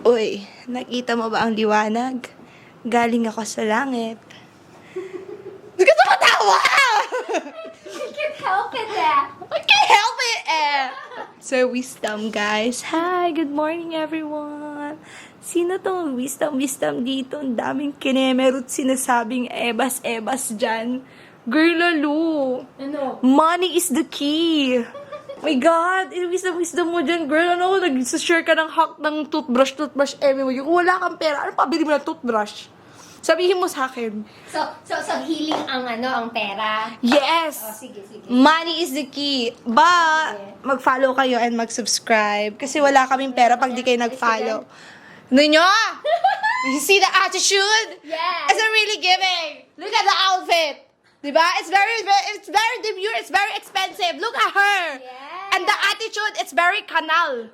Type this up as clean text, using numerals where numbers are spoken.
Uy, nakita mo ba ang liwanag? Galing ako sa langit. Gusto ko tawa! You can't help it eh. I can't help it eh! So, wisdom guys. Hi, good morning everyone. Sino tong wisdom dito? Ang daming kinemerot sinasabing ebas dyan. Girl, lalo. Ano? Money is the key. My God, wisdom mo dyan, girl. Ano, nag-share ka ng hack ng toothbrush, mo. Kung wala kang pera, ano pabili mo ng toothbrush? Sabihin mo sa akin. So healing ang pera. Yes! Oh, sige. Money is the key. But, mag-follow kayo and mag-subscribe. Kasi wala kaming pera pag di kayo nag-follow. Ano nyo? You see the attitude? Yes. It's really giving. Look at the outfit. Diba? It's very demure. It's very expensive. Look at her. Yes. And the attitude, it's very kanal.